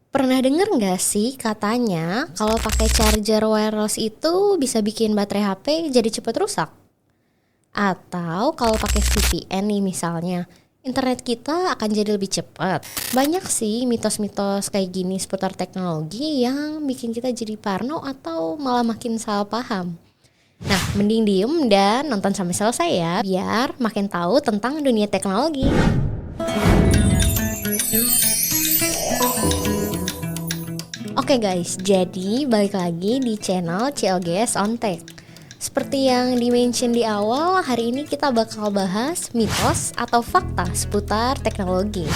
Pernah denger nggak sih katanya kalau pakai charger wireless itu bisa bikin baterai HP jadi cepet rusak? Atau kalau pakai VPN nih misalnya, internet kita akan jadi lebih cepat. Banyak sih mitos-mitos kayak gini seputar teknologi yang bikin kita jadi parno atau malah makin salah paham. Nah, mending diem dan nonton sampai selesai ya, biar makin tahu tentang dunia teknologi. Oke guys, jadi balik lagi di channel CLGS on Tech. Seperti yang di-mention di awal, hari ini kita bakal bahas mitos atau fakta seputar teknologi.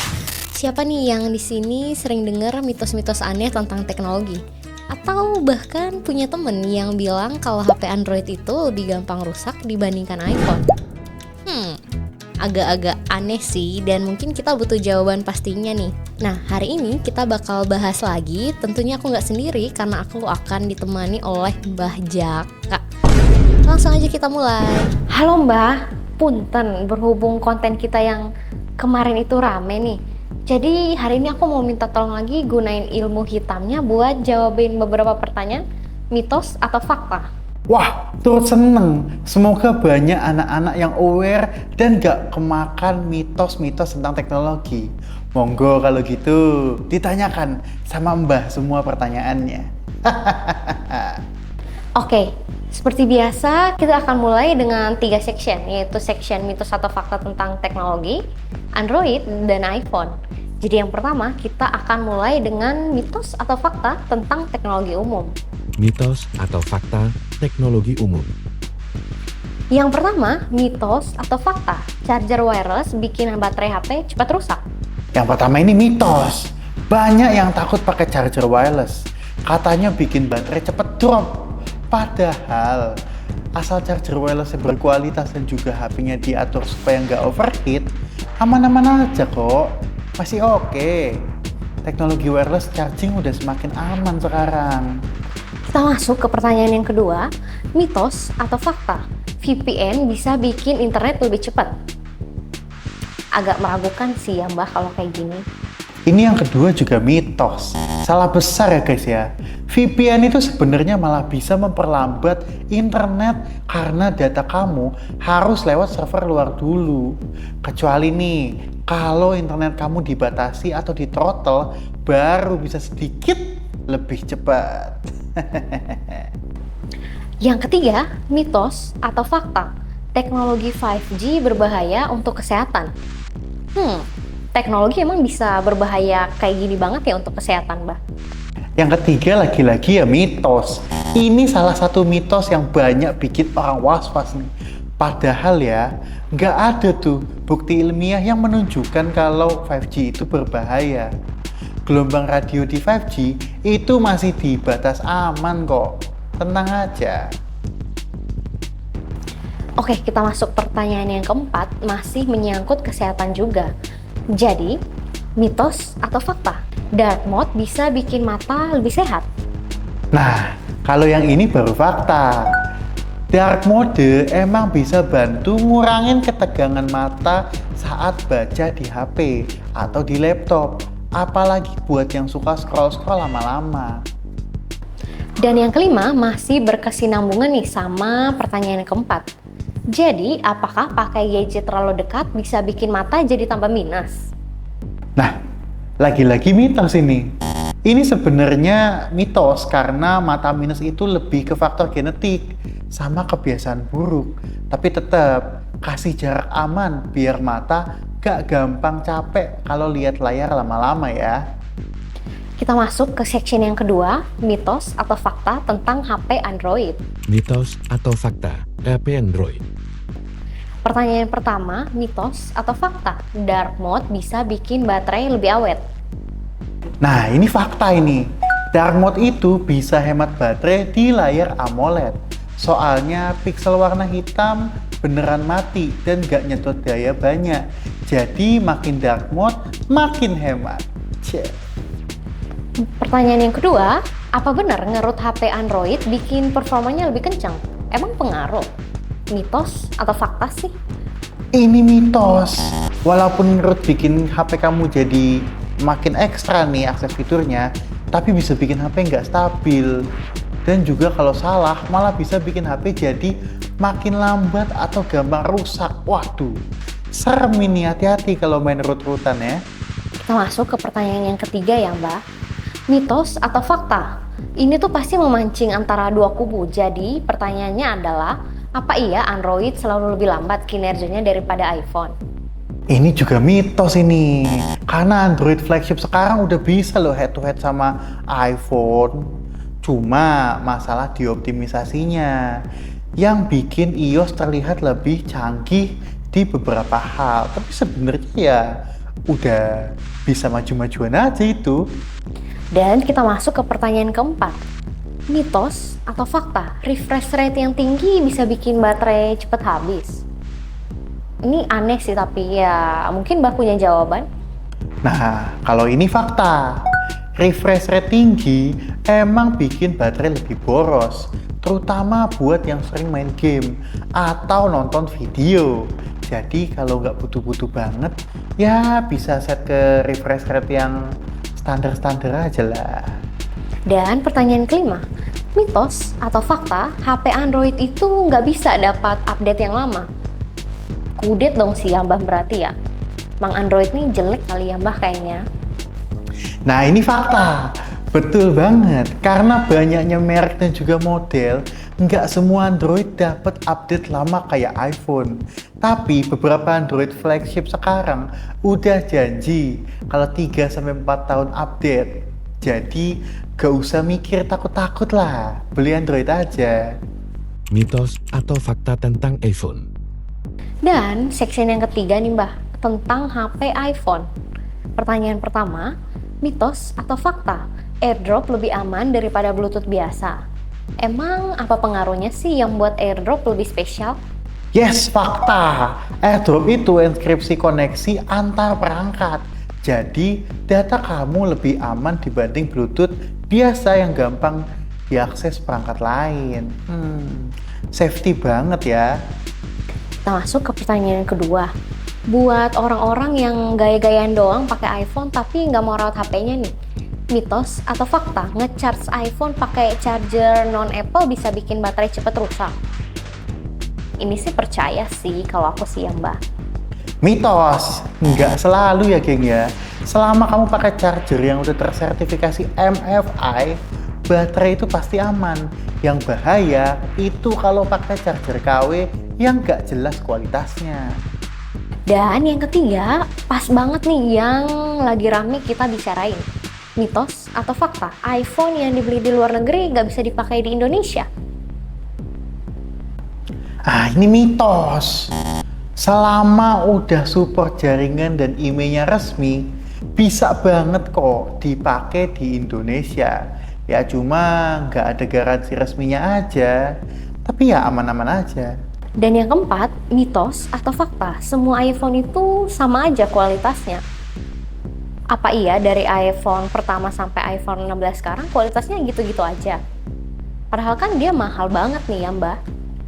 Siapa nih yang di sini sering dengar mitos-mitos aneh tentang teknologi? Atau bahkan punya temen yang bilang kalau HP Android itu lebih gampang rusak dibandingkan iPhone? Agak-agak aneh sih, dan mungkin kita butuh jawaban pastinya nih. Nah, hari ini kita bakal bahas lagi. Tentunya aku nggak sendiri karena aku akan ditemani oleh Mbah Jaka. Langsung aja kita mulai. Halo Mbah, punten berhubung konten kita yang kemarin itu rame nih. Jadi hari ini aku mau minta tolong lagi gunain ilmu hitamnya buat jawabin beberapa pertanyaan mitos atau fakta. Wah, turut seneng. Semoga banyak anak-anak yang aware dan gak kemakan mitos-mitos tentang teknologi. Monggo kalau gitu ditanyakan sama Mbah semua pertanyaannya. Oke, seperti biasa kita akan mulai dengan 3 section, yaitu section mitos atau fakta tentang teknologi, Android, dan iPhone. Jadi yang pertama kita akan mulai dengan mitos atau fakta tentang teknologi umum. Mitos atau fakta teknologi umum. Yang pertama, mitos atau fakta, charger wireless bikin baterai HP cepat rusak. Yang pertama ini mitos. Banyak yang takut pakai charger wireless. Katanya bikin baterai cepet drop. Padahal asal charger wireless yang berkualitas dan juga HP-nya diatur supaya nggak overheat, aman-aman aja kok. Masih oke. Teknologi wireless charging udah semakin aman sekarang. Kita masuk ke pertanyaan yang kedua, mitos atau fakta, VPN bisa bikin internet lebih cepat. Agak meragukan sih ya Mbah kalau kayak gini. Ini yang kedua juga mitos. Salah besar ya guys ya. VPN itu sebenarnya malah bisa memperlambat internet karena data kamu harus lewat server luar dulu. Kecuali nih, kalau internet kamu dibatasi atau di throttle, baru bisa sedikit lebih cepat. Yang ketiga, mitos atau fakta, teknologi 5G berbahaya untuk kesehatan. Teknologi emang bisa berbahaya kayak gini banget ya untuk kesehatan, Mbak? Yang ketiga lagi-lagi ya mitos. Ini salah satu mitos yang banyak bikin orang was-was nih. Padahal ya, nggak ada tuh bukti ilmiah yang menunjukkan kalau 5G itu berbahaya. Gelombang radio di 5G itu masih di batas aman kok. Tenang aja. Oke, kita masuk pertanyaan yang keempat, masih menyangkut kesehatan juga. Jadi, mitos atau fakta, dark mode bisa bikin mata lebih sehat? Nah, kalau yang ini baru fakta. Dark mode emang bisa bantu ngurangin ketegangan mata saat baca di HP atau di laptop. Apalagi buat yang suka scroll-scroll lama-lama. Dan yang kelima masih berkesinambungan nih sama pertanyaan yang keempat. Jadi, apakah pakai gadget terlalu dekat bisa bikin mata jadi tambah minus? Nah, lagi-lagi mitos ini. Ini sebenarnya mitos karena mata minus itu lebih ke faktor genetik sama kebiasaan buruk. Tapi tetap kasih jarak aman biar mata gak gampang capek kalau lihat layar lama-lama ya. Kita masuk ke section yang kedua, mitos atau fakta tentang HP Android. Mitos atau fakta HP Android. Pertanyaan pertama, mitos atau fakta, dark mode bisa bikin baterai lebih awet. Nah, ini fakta ini. Dark mode itu bisa hemat baterai di layar AMOLED. Soalnya piksel warna hitam beneran mati dan gak nyedot daya banyak. Jadi makin dark mode, makin hemat. Pertanyaan yang kedua, apa benar ngerut HP Android bikin performanya lebih kencang? Emang pengaruh? Mitos atau fakta sih? Ini mitos. Walaupun ngerut bikin HP kamu jadi makin ekstra nih akses fiturnya, tapi bisa bikin HP nggak stabil. Dan juga kalau salah, malah bisa bikin HP jadi makin lambat atau gampang rusak. Waduh, serem ini, hati-hati kalau main root-rootan ya. Kita masuk ke pertanyaan yang ketiga ya Mbak. Mitos atau fakta? Ini tuh pasti memancing antara dua kubu. Jadi pertanyaannya adalah, apa iya Android selalu lebih lambat kinerjanya daripada iPhone? Ini juga mitos ini, karena Android flagship sekarang udah bisa loh head to head sama iPhone. Cuma masalah di optimisasinya yang bikin iOS terlihat lebih canggih di beberapa hal. Tapi sebenarnya ya udah bisa maju-majuan aja itu. Dan kita masuk ke pertanyaan keempat. Mitos atau fakta? Refresh rate yang tinggi bisa bikin baterai cepat habis. Ini aneh sih, tapi ya mungkin Mbak punya jawaban. Nah, kalau ini fakta. Refresh rate tinggi emang bikin baterai lebih boros, terutama buat yang sering main game atau nonton video. Jadi kalau nggak butuh-butuh banget, ya bisa set ke refresh rate yang standar-standar aja lah. Dan pertanyaan kelima, mitos atau fakta HP Android itu nggak bisa dapat update yang lama? Kudet dong sih ya Mbah berarti ya. Mang Android nih jelek kali ya Mbah kayaknya. Nah ini fakta, betul banget. Karena banyaknya merek dan juga model, nggak semua Android dapat update lama kayak iPhone. Tapi beberapa Android flagship sekarang udah janji kalau 3-4 tahun update. Jadi gak usah mikir takut-takut lah, beli Android aja. Mitos atau fakta tentang iPhone. Dan section yang ketiga nih Mbah, tentang HP iPhone. Pertanyaan pertama, mitos atau fakta? AirDrop lebih aman daripada Bluetooth biasa. Emang apa pengaruhnya sih yang buat AirDrop lebih spesial? Yes, fakta. AirDrop itu enkripsi koneksi antar perangkat. Jadi, data kamu lebih aman dibanding Bluetooth biasa yang gampang diakses perangkat lain. Safety banget ya. Kita masuk ke pertanyaan yang kedua. Buat orang-orang yang gaya-gayaan doang pakai iPhone tapi nggak mau rawat HP-nya nih. Mitos atau fakta? Nge-charge iPhone pakai charger non-Apple bisa bikin baterai cepet rusak. Ini sih percaya sih kalau aku sih ya Mbak. Mitos, nggak selalu ya geng ya. Selama kamu pakai charger yang udah tersertifikasi MFI, baterai itu pasti aman. Yang bahaya itu kalau pakai charger KW yang nggak jelas kualitasnya. Dan yang ketiga, pas banget nih yang lagi rame kita bicarain. Mitos atau fakta? iPhone yang dibeli di luar negeri nggak bisa dipakai di Indonesia. Ah, ini mitos. Selama udah support jaringan dan emailnya resmi, bisa banget kok dipakai di Indonesia. Ya cuma nggak ada garansi resminya aja, tapi ya aman-aman aja. Dan yang keempat, mitos atau fakta? Semua iPhone itu sama aja kualitasnya. Apa iya dari iPhone pertama sampai iPhone 16 sekarang kualitasnya gitu-gitu aja? Padahal kan dia mahal banget nih ya Mbak.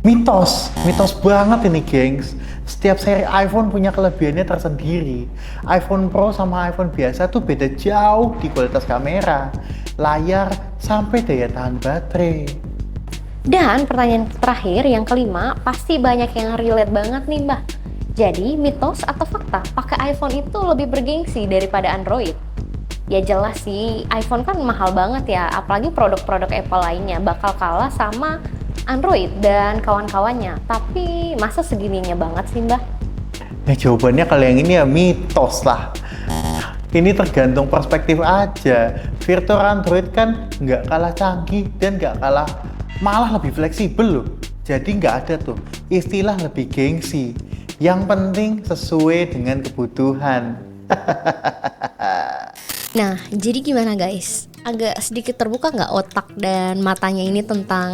Mitos banget ini gengs. Setiap seri iPhone punya kelebihannya tersendiri. iPhone Pro sama iPhone biasa tuh beda jauh di kualitas kamera, layar, sampai daya tahan baterai. Dan pertanyaan terakhir yang kelima, pasti banyak yang relate banget nih Mbak. Jadi mitos atau fakta? Pakai iPhone itu lebih bergengsi daripada Android? Ya jelas sih, iPhone kan mahal banget ya, apalagi produk-produk Apple lainnya bakal kalah sama Android dan kawan-kawannya. Tapi masa segininya banget sih Mbak? Ya jawabannya kalau yang ini ya mitos lah. Ini tergantung perspektif aja. Fitur Android kan nggak kalah canggih dan nggak kalah, malah lebih fleksibel loh. Jadi nggak ada tuh istilah lebih gengsi. Yang penting sesuai dengan kebutuhan. Nah, jadi gimana guys? Agak sedikit terbuka nggak otak dan matanya ini tentang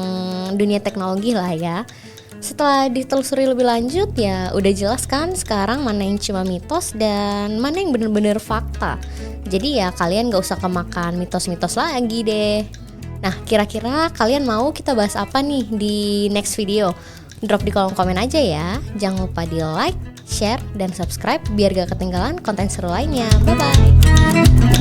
dunia teknologi lah ya. Setelah ditelusuri lebih lanjut ya udah jelas kan sekarang mana yang cuma mitos dan mana yang bener-bener fakta. Jadi ya kalian gak usah kemakan mitos-mitos lagi deh. Nah, kira-kira kalian mau kita bahas apa nih di next video? Drop di kolom komen aja ya. Jangan lupa di like, share, dan subscribe biar gak ketinggalan konten seru lainnya. Bye-bye!